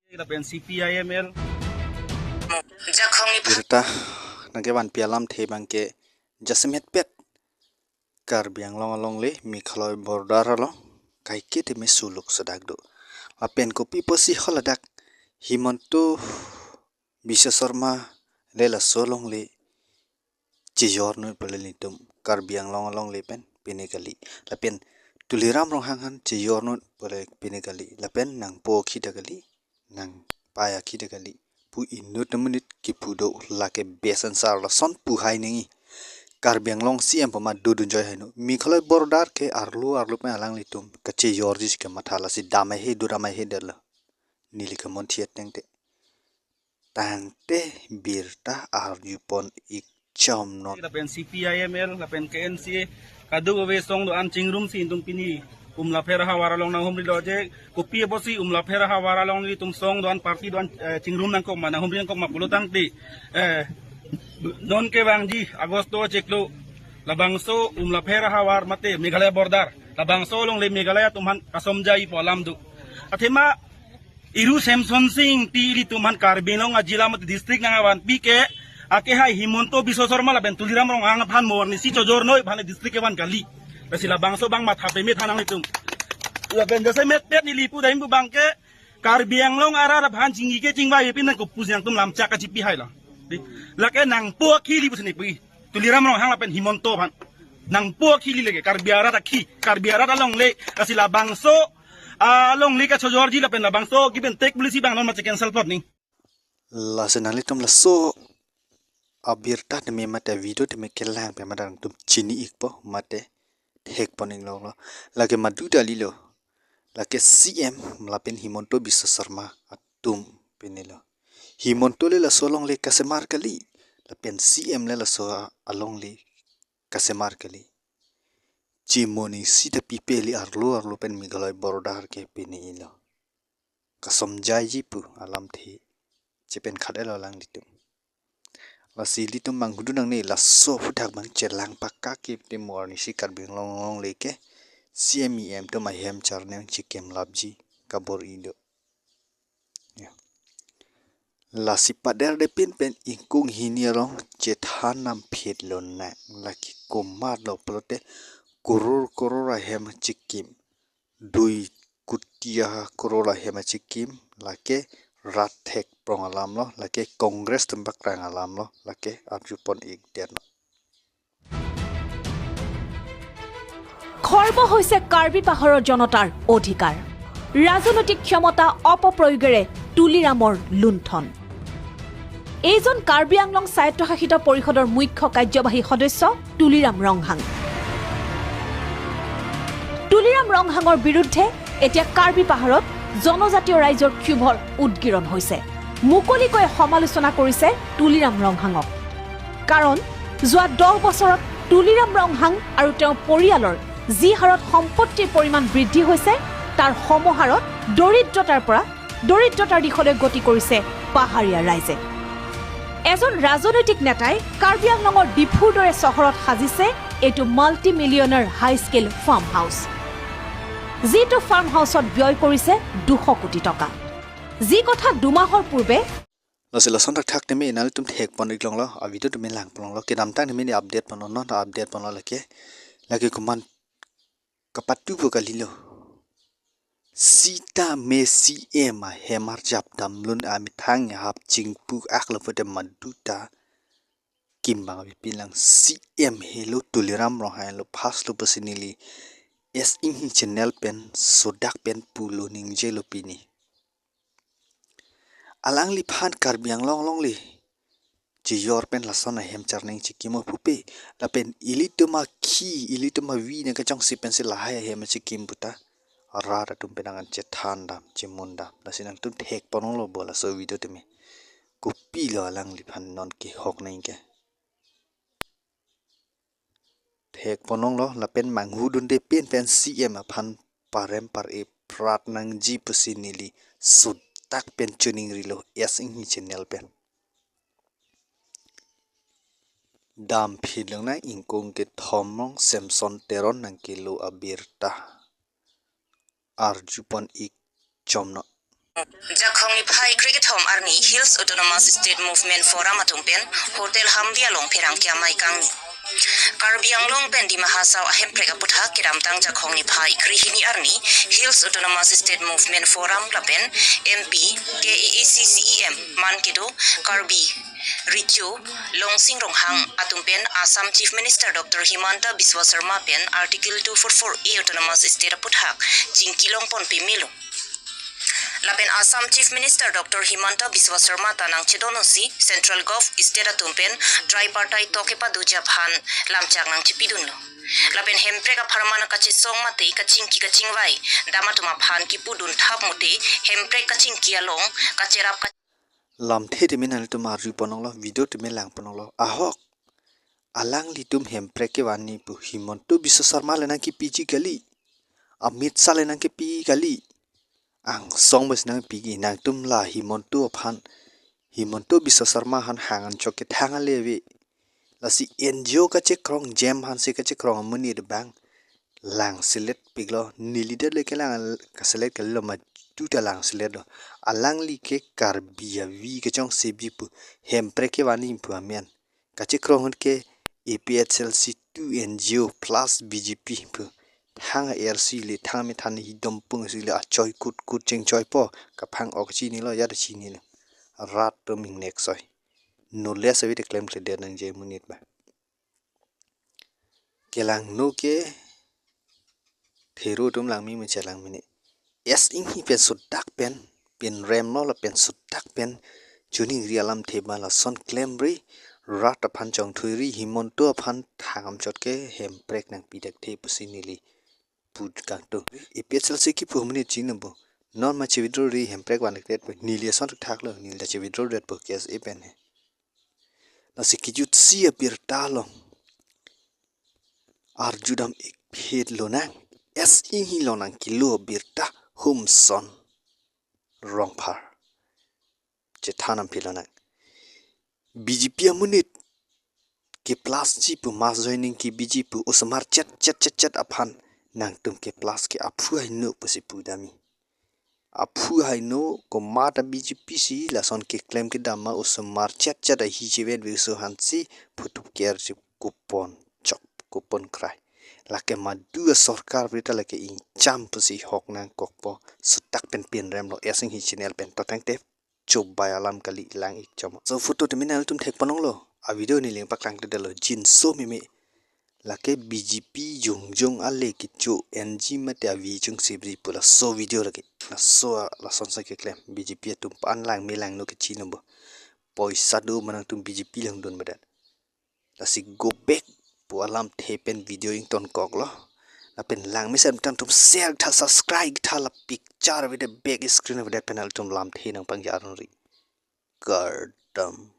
CPIML Abirta nangke wan pialam the bangke jasemet pet kar biang long le Meghalaya border lo kaike te me suluk sadak do apen kopi posi holadak himonto bisa sarma lela solong le Chejor no pelelitum kar biang long le pen pinegali lapen tuliram rong hangan Chejor no pele pinegali lapen nang po khidagali nang paya khidagali pu inut menit ki pudo lake besan sar la son pu hai ningi kar biang long CEM pama dudun joy hainu Meghalaya border ke arlu pe alang litum ka Chejor jis ke mathala si damai he duramai he dal nili ka mon thiet tengte tangte birta arjupon ik chom no CPIML lapen KNC kadu we song do an chingrum si tung pini la phera hawara long na humri loje kopi bosi la phera hawara long li tum song do an party do an chingrum nang ko mana humri nang ko mapulutang ti non ke bangji agosto cheklo labangso la phera hawar mate Meghalaya border labangso long le Meghalaya tumhan kasomjai polam du athema iru Samson Singh ti li tumhan karbinong ajila mat district nangawan pike ake hai himonto bisosorma laben tuliram rong ang phan morni si Chejor noi bhane district ke wan gali basila bangso bang mat hape me thanang litum laben jase met pet ni lipu daim bu bangke karbiang long ara bhan jingi ke jingwa yepin nang ko pusyang tum lam chaka chipi hai la lake nang po khili busni pi tuliram rong hang lapen himonto bhan nang po khili lege karbiara ta khi karbiara ta long le basila bangso long le ka Chejor ji lapen la bangso given take policy bang non ma cancel pot ni la senalitum la so Abirta de me mate video de me kelang pe madang tum chini ikpo mate hek poning lo lage madu dalilo lage CM mlapen himonto bisa sarma atum penelo himonto le la solong le kasemar kali lapen CM le la so along le kasemar kali chimoni sita pipeli arlo pen Meghalaya border ke penilo kasom jaji pu alam thi chepen khadelo lang ditum Wasili tu manghudu nang ni lasso fudak bang celang pakka ki te morni si karbing long leke CEM tu mahem charne chikem labji kabor indo la sipader de pin pen ingkung hinirong cethanam phet lonna laki komar lo prote kurur hem chikim dui kutia kurora hem chikim lake rathek prong alam lo lake kongres tembak rang alam lo lake abjupon ik den খৰ্ব হৈছে কাৰ্বি পাহাৰৰ জনতাৰ অধিকাৰ ৰাজনৈতিক ক্ষমতা অপপ্ৰয়োগেৰে তুলিৰামৰ লুণ্ঠন এইজন কাৰ্বি আংলং স্বায়ত্তশাসিত পৰিষদৰ মুখ্য কাৰ্যবাহী সদস্য তুলিৰাম ৰংহাঙৰ বিৰুদ্ধে এতিয়া কাৰ্বি পাহাৰত জনজাতীয় ৰাইজৰ ক্ষোভৰ উদ্গিৰণ হৈছে মুকলিকৈ সমালোচনা কৰিছে তুলিৰাম ৰংহাঙক কাৰণ যোৱা 10 বছৰত তুলিৰাম ৰংহাং আৰু তেওঁৰ পৰিয়ালৰ যি হাৰত সম্পত্তিৰ পৰিমাণ বৃদ্ধি হৈছে তাৰ সমহাৰত দৰিদ্ৰতাৰ দিশলৈ গতি কৰিছে পাহাৰীয়া ৰাইজে এজন ৰাজনৈতিক নেতাই কাৰ্বি আংলঙৰ ডিফুৰ দৰে চহৰত সাজিছে এইটো multi millionaire high scale farm house যিটো ফাৰ্ম হাউচত ব্যয় কৰিছে 200 কোটি টকা যি কথা 2 মাহৰ পূৰ্বে লসন থাক তেমে ইনালি তুম ঠেক পনিক লংলো আবিটো তুমি লাং পলংলো কে নামটা নেমি আপডেট পনন আপডেট পনল lagi kuman kapatu bukalilo sita mesi ema hemar jap damlun amitang hap chingpu aklo pode maduta kimbang bilang CEM hello tuliram rohai lo pas lo pesinili Enghi Channel pen Sodak pen pulo ning jelo pini alang li phan karbiang long li Chejor pen lasona hem charning chikimo pupe la pen ilituma vi ne kachong si pen sila hai hem chikim buta rara tum penangan cethanda chimunda la sinang tum thek ponong lo bola so video teme kopi lo alang li phan non ki hok nei ke thek ponong lo la pen manghu dun de pen CEM phan parem par e prat nang ji pusinili Sodak pen tuning rilo Enghi Channel pen dam philung na ingkung ke thomong Samson teron nang kilo Abirta arjupon ik chomno Jakhongni phai cricket home army Hills Autonomous State Movement Forum atungpen hotel hambia long perang kya mai kangni Karbi Anglong pen di Mahasaw ahem preka putha kiramtang Jakhongni phai krihini arni Hills Autonomous State Movement Forum lapen MP CEM Mankido Karbi Richu Longsing Ronghang atumpen Assam Chief Minister Dr. Himanta Biswa Sarma pen Article 244A Autonomous State puthak Jingkilong pon pemilu Lapen Assam Chief Minister Dr. Himanta Biswa Sarma tanang chidonosi Central Gov State atumpen tripartite tokepa duja phan lamchak nang chipidun lo. Lapen hempreka pharmana kachi song mate kaching ki kaching vai damatuma phan ki pudun thap mute hemprek kaching ki along kacherap lam the de min hal tu maru ponong lo video tu min lang ponong lo ahok alang litum hemprek ke wani pu Himanto Biswa Sarma lena ki piji kali Amit Salena ki pi kali ang song bes nang pigi nang tum la Himanto Biswa Sarma han hangan choke thanga lewe la si NGO ka che krong jam han se ka che krong muni de bang lang silet piglo nilide le kelang ka silet ke lo ma tu ta lang silet do alang li ke karbia vi ke chong se bi pu hempre ke wani pu amen ka che krong ke APHLC 2 NGO plus BGP pu hang RC le thang me than hi dom pung si le a choi kut cheng choi po ka phang ok chi ni lo ya chi ni le rat to ming nek soi no le sa de claim le de nang je munit ba kelang no ke thero tum lang mi me chelang mini es Enghi pen Sodak pen rem no la pen Sodak pen chuning rialam theba la son claim ri rat phan chong thui Himanto phan thangam chot ke hem prek nang pidak the pusinili put kang to epsl se ki phumni chinabo non ma che withdraw ri hem prek wan ret nili son thak lo nil da che withdraw ret po kes e pen he na se ki jut si Abirta lo arjudam ek phet lo na es Enghi lo nang kilo Abirta hum son wrong par che thanam philo na BGP amunit ke plus ji pu mas joining ki BGP usmar chat aphan nang tum ke plus ke aphu hai no pasi pu dami aphu hai no ko mata BGP si la son ke claim ke dama usmar chat hi jiven vi so hansi phutup ker ji kupon chop kupon krai la ke madu sarkar brita la ke in cham pasi hok nang kokpo Sodak pen rem lo Enghi Channel pen to tang te chop bai alam kali lang ik chama so photo terminal tum thek panong lo a video ni leng paklang te lo jin so mi la ke BGP jung ale ki chu NG mate avi chung sibri pula so video la ke la so la son sa ke claim BGP tum pan lang me lang no ke chi no bo poisa do manang tum BGP lang don badat la si go back pu alam the pen video ing ton kok lo la pen lang mi sam tan tum share tha subscribe tha la picture with the back screen of that panel tum lam the nang pang jar ri gardam